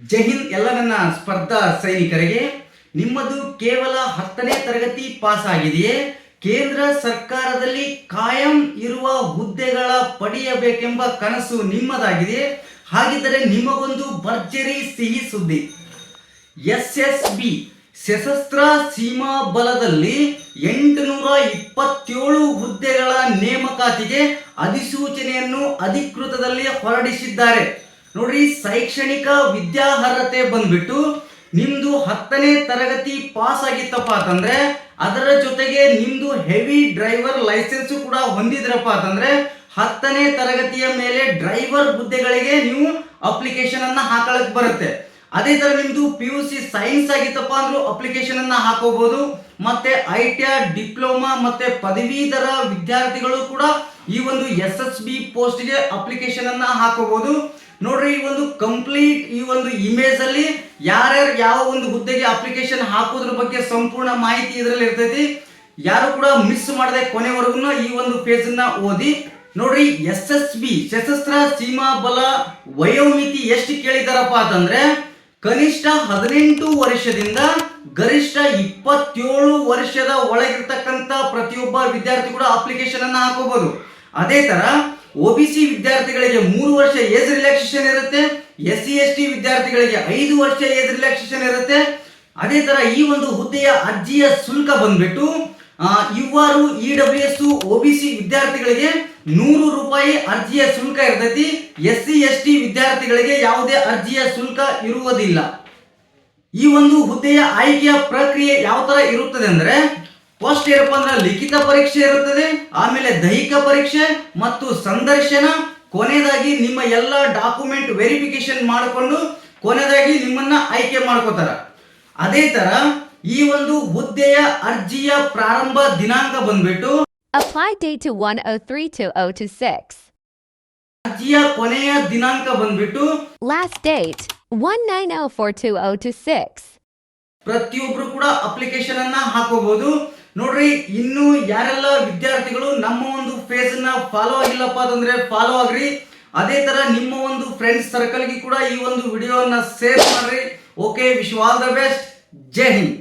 ಜೈ ಹಿಂದ್ ಎಲ್ಲ ನನ್ನ ಸ್ಪರ್ಧಾ ಸೈನಿಕರಿಗೆ. ನಿಮ್ಮದು ಕೇವಲ 10ನೇ ತರಗತಿ ಪಾಸ್ ಆಗಿದೆಯೇ? ಕೇಂದ್ರ ಸರ್ಕಾರದಲ್ಲಿ ಕಾಯಂ ಇರುವ ಹುದ್ದೆಗಳ ಪಡೆಯಬೇಕೆಂಬ ಕನಸು ನಿಮ್ಮದಾಗಿದೆಯೇ? ಹಾಗಿದ್ದರೆ ನಿಮಗೊಂದು ಭರ್ಜರಿ ಸಿಹಿ ಸುದ್ದಿ. SSB ಸಶಸ್ತ್ರ ಸೀಮಾ ಬಲದಲ್ಲಿ 827 ಹುದ್ದೆಗಳ ನೇಮಕಾತಿಗೆ ಅಧಿಸೂಚನೆಯನ್ನು ಅಧಿಕೃತದಲ್ಲಿ ಹೊರಡಿಸಿದ್ದಾರೆ. ನೋಡ್ರಿ, ಶೈಕ್ಷಣಿಕ ವಿದ್ಯಾರ್ಹತೆ ಬಂದ್ಬಿಟ್ಟು ನಿಮ್ದು 10ನೇ ತರಗತಿ ಪಾಸ್ ಆಗಿತ್ತಪ್ಪ ಅಂತಂದ್ರೆ ಅದರ ಜೊತೆಗೆ ನಿಮ್ದು ಹೆವಿ ಡ್ರೈವರ್ ಲೈಸೆನ್ಸ್ ಕೂಡ ಹೊಂದಿದ್ರಪ್ಪ ಅಂತಂದ್ರೆ 10ನೇ ತರಗತಿಯ ಮೇಲೆ ಡ್ರೈವರ್ ಹುದ್ದೆಗಳಿಗೆ ನೀವು ಅಪ್ಲಿಕೇಶನ್ ಅನ್ನ ಹಾಕಳಕ್ ಬರುತ್ತೆ. ಅದೇ ತರ ನಿಮ್ದು PUC ಸೈನ್ಸ್ ಆಗಿತ್ತಪ್ಪ ಅಂದ್ರೂ ಅಪ್ಲಿಕೇಶನ್ ಅನ್ನ ಹಾಕೋಬಹುದು. ಮತ್ತೆ ITI ಡಿಪ್ಲೊಮಾ ಮತ್ತೆ ಪದವೀಧರ ವಿದ್ಯಾರ್ಥಿಗಳು ಕೂಡ ಈ ಒಂದು SSB ಪೋಸ್ಟ್ ಗೆ ಅಪ್ಲಿಕೇಶನ್ ಅನ್ನ ಹಾಕೋಬಹುದು. ನೋಡ್ರಿ, ಈ ಒಂದು ಕಂಪ್ಲೀಟ್ ಈ ಒಂದು ಇಮೇಜ್ ಅಲ್ಲಿ ಯಾರ್ಯಾರು ಯಾವ ಒಂದು ಹುದ್ದೆಗೆ ಅಪ್ಲಿಕೇಶನ್ ಹಾಕೋದ್ರ ಬಗ್ಗೆ ಸಂಪೂರ್ಣ ಮಾಹಿತಿ ಇದರಲ್ಲಿ ಇರ್ತೈತಿ. ಯಾರು ಕೂಡ ಮಿಸ್ ಮಾಡದೆ ಕೊನೆವರೆಗೂ ಈ ಒಂದು ಪೇಜ್ ಅನ್ನ ಓದಿ. ನೋಡ್ರಿ, SSB ಸಶಸ್ತ್ರ ಸೀಮಾ ಬಲ ವಯೋಮಿತಿ ಎಷ್ಟು ಕೇಳಿದಾರಪ್ಪ ಅಂತಂದ್ರೆ ಕನಿಷ್ಠ 18 ವರ್ಷದಿಂದ ಗರಿಷ್ಠ 27 ವರ್ಷದ ಒಳಗಿರ್ತಕ್ಕಂಥ ಪ್ರತಿಯೊಬ್ಬ ವಿದ್ಯಾರ್ಥಿ ಕೂಡ ಅಪ್ಲಿಕೇಶನ್ ಅನ್ನ ಹಾಕೋಬಹುದು. ಅದೇ ತರ OBC ವಿದ್ಯಾರ್ಥಿಗಳಿಗೆ 3 ವರ್ಷ ಏಜ್ ರಿಲ್ಯಾಕ್ಸೇಷನ್ ಇರುತ್ತೆ. SC ST ವಿದ್ಯಾರ್ಥಿಗಳಿಗೆ 5 ವರ್ಷ ಏಜ್ ರಿಲ್ಯಾಕ್ಸೇಷನ್ ಇರುತ್ತೆ. ಅದೇ ತರ ಈ ಒಂದು ಹುದ್ದೆಯ ಅರ್ಜಿಯ ಶುಲ್ಕ ಬಂದ್ಬಿಟ್ಟು ಇವರು EWS OBC ವಿದ್ಯಾರ್ಥಿಗಳಿಗೆ 100 ರೂಪಾಯಿ ಅರ್ಜಿಯ ಶುಲ್ಕ ಇರ್ತೈತಿ. SC ST ವಿದ್ಯಾರ್ಥಿಗಳಿಗೆ ಯಾವುದೇ ಅರ್ಜಿಯ ಶುಲ್ಕ ಇರುವುದಿಲ್ಲ. ಈ ಒಂದು ಹುದ್ದೆಯ ಆಯ್ಕೆಯ ಪ್ರಕ್ರಿಯೆ ಯಾವ ತರ ಇರುತ್ತದೆ ಅಂದ್ರೆ ಫಸ್ಟ್ ಏನಪ್ಪ ಅಂದ್ರೆ ಲಿಖಿತ ಪರೀಕ್ಷೆ ಇರುತ್ತದೆ, ಆಮೇಲೆ ದೈಹಿಕ ಪರೀಕ್ಷೆ ಮತ್ತು ಸಂದರ್ಶನ, ಕೊನೆಯದಾಗಿ ನಿಮ್ಮ ಎಲ್ಲ ಡಾಕ್ಯುಮೆಂಟ್ ವೆರಿಫಿಕೇಶನ್ ಮಾಡಿಕೊಂಡು ಕೊನೆಯದಾಗಿ ನಿಮ್ಮನ್ನ ಆಯ್ಕೆ ಮಾಡ್ಕೋತಾರ. ಅದೇ ತರ ಈ ಒಂದು ಹುದ್ದೆಯ ಅರ್ಜಿಯ ಪ್ರಾರಂಭ ದಿನಾಂಕ ಬಂದ್ಬಿಟ್ಟು Apply date to 103/2026. ಅರ್ಜಿಯ ಕೊನೆಯ ದಿನಾಂಕ ಬಂದ್ಬಿಟ್ಟು Last date 190/4/2026. ಪ್ರತಿಯೊಬ್ರು ಕೂಡ ಅಪ್ಲಿಕೇಶನ್ ಅನ್ನ ಹಾಕೋಬಹುದು. ನೋಡ್ರಿ, ಇನ್ನು ಯಾರೆಲ್ಲ ವಿದ್ಯಾರ್ಥಿಗಳು ನಮ್ಮ ಒಂದು ಪೇಜ್ ನ ಫಾಲೋ ಆಗಿಲ್ಲಪ್ಪ ಅಂತಂದ್ರೆ ಫಾಲೋ ಆಗ್ರಿ. ಅದೇ ತರ ನಿಮ್ಮ ಒಂದು ಫ್ರೆಂಡ್ಸ್ ಸರ್ಕಲ್ ಗೆ ಕೂಡ ಈ ಒಂದು ವಿಡಿಯೋನ ಶೇರ್ ಮಾಡ್ರಿ. Okay, wish you all the best. ಜೈ ಹಿಂದ್.